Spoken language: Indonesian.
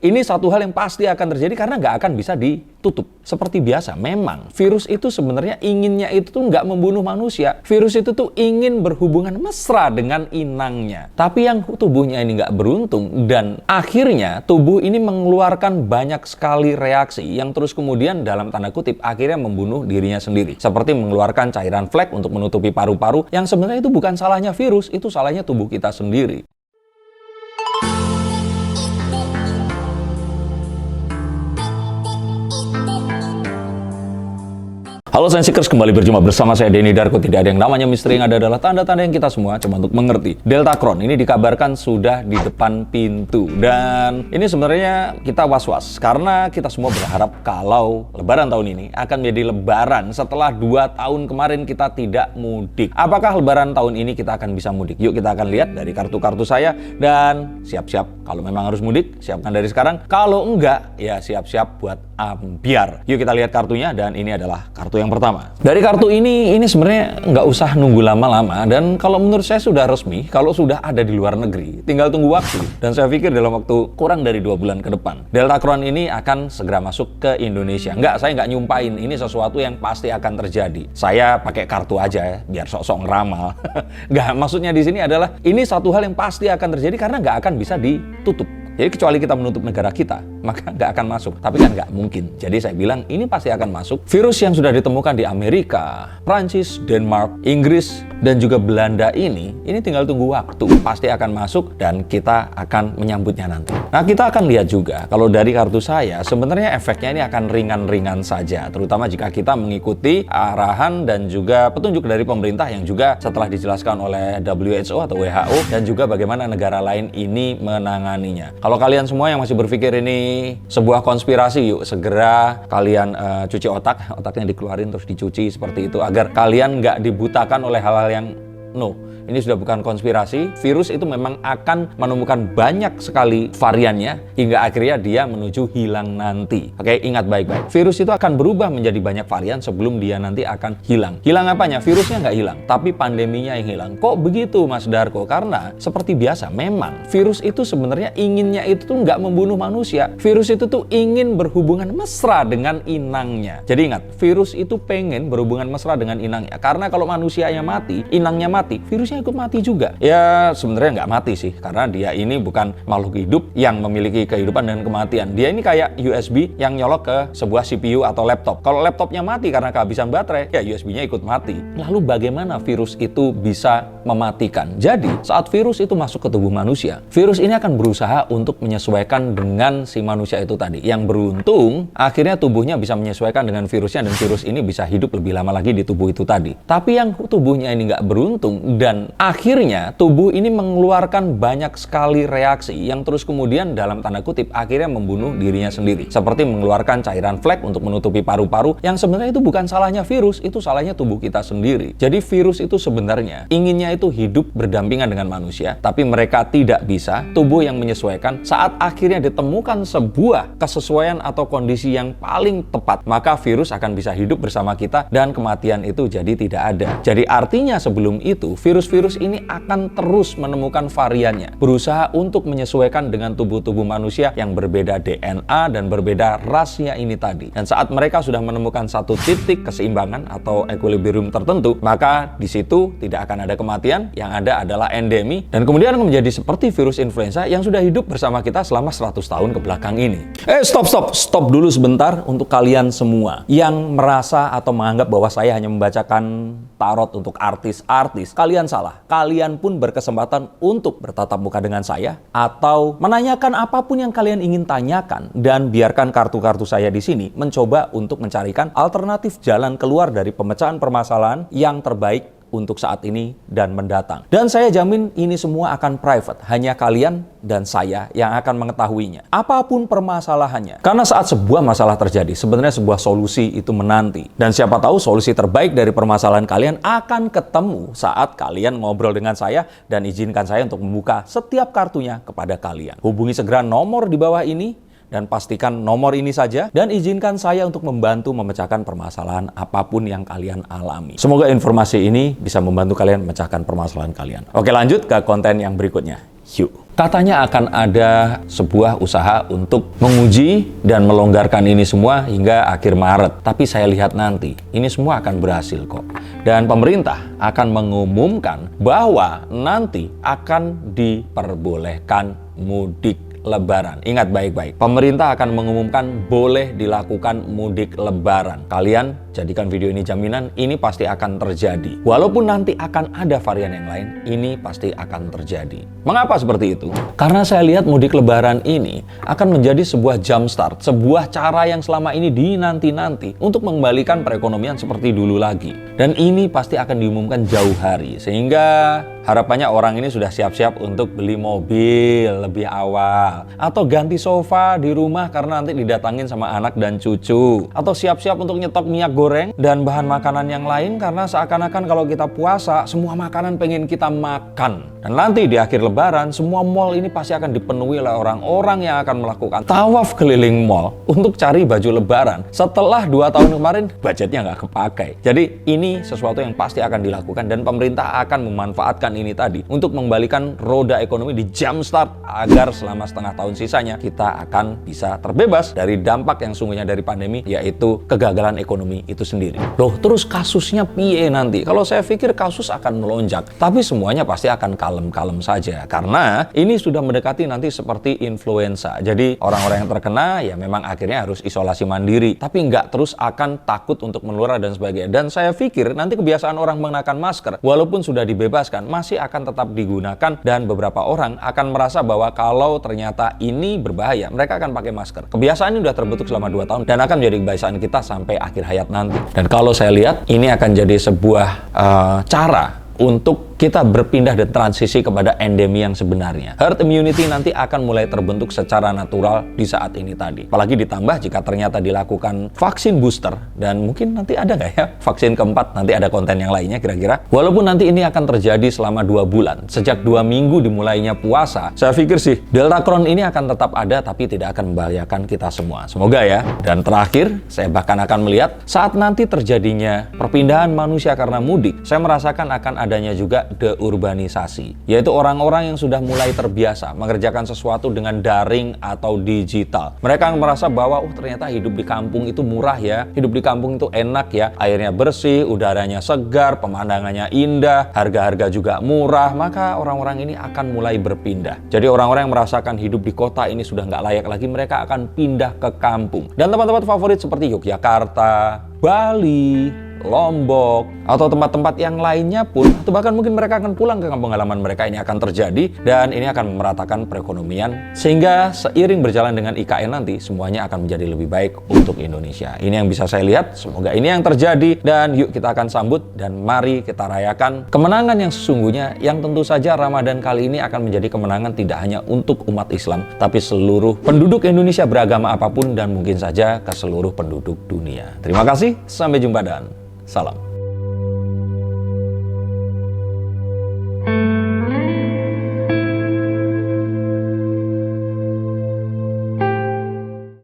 ini satu hal yang pasti akan terjadi karena nggak akan bisa ditutup. Seperti biasa, memang virus itu sebenarnya inginnya itu tuh nggak membunuh manusia. Virus itu tuh ingin berhubungan mesra dengan inangnya. Tapi yang tubuhnya ini nggak beruntung dan akhirnya tubuh ini mengeluarkan banyak sekali reaksi yang terus kemudian dalam tanda kutip akhirnya membunuh dirinya sendiri. Seperti mengeluarkan cairan flek untuk menutupi paru-paru yang sebenarnya itu bukan salahnya virus, itu salahnya tubuh kita sendiri. Halo Sensikers, kembali berjumpa bersama saya Denny Darko. Tidak ada yang namanya misteri, yang ada adalah tanda-tanda yang kita semua coba untuk mengerti. Deltacron ini dikabarkan sudah di depan pintu. Dan ini sebenarnya kita was-was karena kita semua berharap kalau lebaran tahun ini akan menjadi lebaran setelah 2 tahun kemarin kita tidak mudik. Apakah lebaran tahun ini kita akan bisa mudik? Yuk kita akan lihat dari kartu-kartu saya. Dan siap-siap kalau memang harus mudik, siapkan dari sekarang. Kalau enggak, ya siap-siap buat ambiar. Yuk kita lihat kartunya, dan ini adalah kartu yang pertama. Dari kartu ini sebenarnya nggak usah nunggu lama-lama, dan kalau menurut saya sudah resmi kalau sudah ada di luar negeri, tinggal tunggu waktu. Dan saya pikir dalam waktu kurang dari 2 bulan ke depan, Deltacron ini akan segera masuk ke Indonesia. Saya nggak nyumpain, ini sesuatu yang pasti akan terjadi. Saya pakai kartu aja biar sok-sok ngeramal. Nggak, maksudnya di sini adalah ini satu hal yang pasti akan terjadi karena nggak akan bisa ditutup. Jadi kecuali kita menutup negara kita, maka nggak akan masuk. Tapi kan nggak mungkin. Jadi saya bilang ini pasti akan masuk. Virus yang sudah ditemukan di Amerika, Prancis, Denmark, Inggris, dan juga Belanda ini tinggal tunggu waktu. Pasti akan masuk dan kita akan menyambutnya nanti. Nah, kita akan lihat juga kalau dari kartu saya, sebenarnya efeknya ini akan ringan-ringan saja. Terutama jika kita mengikuti arahan dan juga petunjuk dari pemerintah yang juga setelah dijelaskan oleh WHO atau WHO, dan juga bagaimana negara lain ini menanganinya. Kalau kalian semua yang masih berpikir ini sebuah konspirasi, yuk segera kalian cuci otaknya dikeluarin terus dicuci seperti itu agar kalian nggak dibutakan oleh hal-hal yang ini sudah bukan konspirasi. Virus itu memang akan menemukan banyak sekali variannya hingga akhirnya dia menuju hilang nanti. Oke, ingat baik-baik. Virus itu akan berubah menjadi banyak varian sebelum dia nanti akan hilang. Hilang apanya? Virusnya nggak hilang, tapi pandeminya yang hilang. Kok begitu, Mas Darko? Karena seperti biasa, memang virus itu sebenarnya inginnya itu tuh nggak membunuh manusia. Virus itu tuh ingin berhubungan mesra dengan inangnya. Jadi ingat, virus itu pengen berhubungan mesra dengan inangnya. Karena kalau manusianya mati, inangnya mati, virusnya ikut mati juga. Ya sebenarnya nggak mati sih, karena dia ini bukan makhluk hidup yang memiliki kehidupan dan kematian. Dia ini kayak USB yang nyolok ke sebuah CPU atau laptop. Kalau laptopnya mati karena kehabisan baterai, ya USB-nya ikut mati. Lalu bagaimana virus itu bisa mematikan? Jadi saat virus itu masuk ke tubuh manusia, virus ini akan berusaha untuk menyesuaikan dengan si manusia itu tadi. Yang beruntung akhirnya tubuhnya bisa menyesuaikan dengan virusnya, dan virus ini bisa hidup lebih lama lagi di tubuh itu tadi. Tapi yang tubuhnya ini nggak beruntung dan akhirnya tubuh ini mengeluarkan banyak sekali reaksi yang terus kemudian dalam tanda kutip akhirnya membunuh dirinya sendiri. Seperti mengeluarkan cairan flek untuk menutupi paru-paru yang sebenarnya itu bukan salahnya virus, itu salahnya tubuh kita sendiri. Jadi virus itu sebenarnya inginnya itu hidup berdampingan dengan manusia, tapi mereka tidak bisa. Tubuh yang menyesuaikan. Saat akhirnya ditemukan sebuah kesesuaian atau kondisi yang paling tepat, maka virus akan bisa hidup bersama kita dan kematian itu jadi tidak ada. Jadi artinya sebelum itu virus-virus ini akan terus menemukan variannya, berusaha untuk menyesuaikan dengan tubuh-tubuh manusia yang berbeda DNA dan berbeda rasnya ini tadi. Dan saat mereka sudah menemukan satu titik keseimbangan atau equilibrium tertentu, maka di situ tidak akan ada kematian, yang ada adalah endemi, dan kemudian akan menjadi seperti virus influenza yang sudah hidup bersama kita selama 100 tahun ke belakang ini. Stop dulu sebentar untuk kalian semua yang merasa atau menganggap bahwa saya hanya membacakan tarot untuk artis-artis. Kalian salah. Kalian pun berkesempatan untuk bertatap muka dengan saya atau menanyakan apapun yang kalian ingin tanyakan, dan biarkan kartu-kartu saya di sini mencoba untuk mencarikan alternatif jalan keluar dari pemecahan permasalahan yang terbaik untuk saat ini dan mendatang. Dan saya jamin ini semua akan private, hanya kalian dan saya yang akan mengetahuinya. Apapun permasalahannya. Karena saat sebuah masalah terjadi, sebenarnya sebuah solusi itu menanti. Dan siapa tahu solusi terbaik dari permasalahan kalian akan ketemu saat kalian ngobrol dengan saya, dan izinkan saya untuk membuka setiap kartunya kepada kalian. Hubungi segera nomor di bawah ini, dan pastikan nomor ini saja, dan izinkan saya untuk membantu memecahkan permasalahan apapun yang kalian alami. Semoga informasi ini bisa membantu kalian memecahkan permasalahan kalian. Oke, lanjut ke konten yang berikutnya. Yuk. Katanya akan ada sebuah usaha untuk menguji dan melonggarkan ini semua hingga akhir Maret. Tapi saya lihat nanti, ini semua akan berhasil kok. Dan pemerintah akan mengumumkan bahwa nanti akan diperbolehkan mudik Lebaran. Ingat baik-baik, pemerintah akan mengumumkan boleh dilakukan mudik Lebaran. Kalian jadikan video ini jaminan, ini pasti akan terjadi. Walaupun nanti akan ada varian yang lain, ini pasti akan terjadi. Mengapa seperti itu? Karena saya lihat mudik Lebaran ini akan menjadi sebuah jumpstart, sebuah cara yang selama ini dinanti-nanti untuk mengembalikan perekonomian seperti dulu lagi. Dan ini pasti akan diumumkan jauh hari, sehingga harapannya orang ini sudah siap-siap untuk beli mobil lebih awal, atau ganti sofa di rumah karena nanti didatangin sama anak dan cucu, atau siap-siap untuk nyetok minyak goreng dan bahan makanan yang lain karena seakan-akan kalau kita puasa semua makanan pengen kita makan. Dan nanti di akhir Lebaran semua mall ini pasti akan dipenuhi oleh orang-orang yang akan melakukan tawaf keliling mall untuk cari baju Lebaran. Setelah 2 tahun kemarin budgetnya nggak kepakai. Jadi ini sesuatu yang pasti akan dilakukan dan pemerintah akan memanfaatkan ini tadi untuk mengembalikan roda ekonomi di jumpstart agar selama setengah tahun sisanya kita akan bisa terbebas dari dampak yang sungguhnya dari pandemi, yaitu kegagalan ekonomi itu sendiri. Loh, terus kasusnya piye nanti? Kalau saya pikir kasus akan melonjak, tapi semuanya pasti akan kalem-kalem saja karena ini sudah mendekati nanti seperti influenza. Jadi orang-orang yang terkena ya memang akhirnya harus isolasi mandiri, tapi nggak terus akan takut untuk menular dan sebagainya. Dan saya pikir nanti kebiasaan orang mengenakan masker walaupun sudah dibebaskan masih akan tetap digunakan dan beberapa orang akan merasa bahwa kalau ternyata ini berbahaya mereka akan pakai masker. Kebiasaan ini sudah terbentuk selama 2 tahun dan akan menjadi kebiasaan kita sampai akhir hayat nanti. Dan kalau saya lihat ini akan jadi sebuah cara untuk kita berpindah dan transisi kepada endemi yang sebenarnya. Herd immunity nanti akan mulai terbentuk secara natural di saat ini tadi. Apalagi ditambah jika ternyata dilakukan vaksin booster, dan mungkin nanti ada nggak ya vaksin keempat, nanti ada konten yang lainnya kira-kira. Walaupun nanti ini akan terjadi selama 2 bulan, sejak 2 minggu dimulainya puasa, saya pikir sih Deltacron ini akan tetap ada tapi tidak akan membahayakan kita semua. Semoga ya. Dan terakhir, saya bahkan akan melihat saat nanti terjadinya perpindahan manusia karena mudik, saya merasakan akan adanya juga deurbanisasi, yaitu orang-orang yang sudah mulai terbiasa mengerjakan sesuatu dengan daring atau digital. Mereka merasa bahwa ternyata hidup di kampung itu murah ya, hidup di kampung itu enak ya, airnya bersih, udaranya segar, pemandangannya indah, harga-harga juga murah, maka orang-orang ini akan mulai berpindah. Jadi orang-orang yang merasakan hidup di kota ini sudah nggak layak lagi, mereka akan pindah ke kampung. Dan tempat-tempat favorit seperti Yogyakarta, Bali, Lombok, atau tempat-tempat yang lainnya pun, atau bahkan mungkin mereka akan pulang ke kampung halaman mereka, ini akan terjadi dan ini akan meratakan perekonomian sehingga seiring berjalan dengan IKN nanti semuanya akan menjadi lebih baik untuk Indonesia. Ini yang bisa saya lihat, semoga ini yang terjadi dan yuk kita akan sambut dan mari kita rayakan kemenangan yang sesungguhnya, yang tentu saja Ramadan kali ini akan menjadi kemenangan tidak hanya untuk umat Islam tapi seluruh penduduk Indonesia beragama apapun dan mungkin saja ke seluruh penduduk dunia. Terima kasih, sampai jumpa dan salam.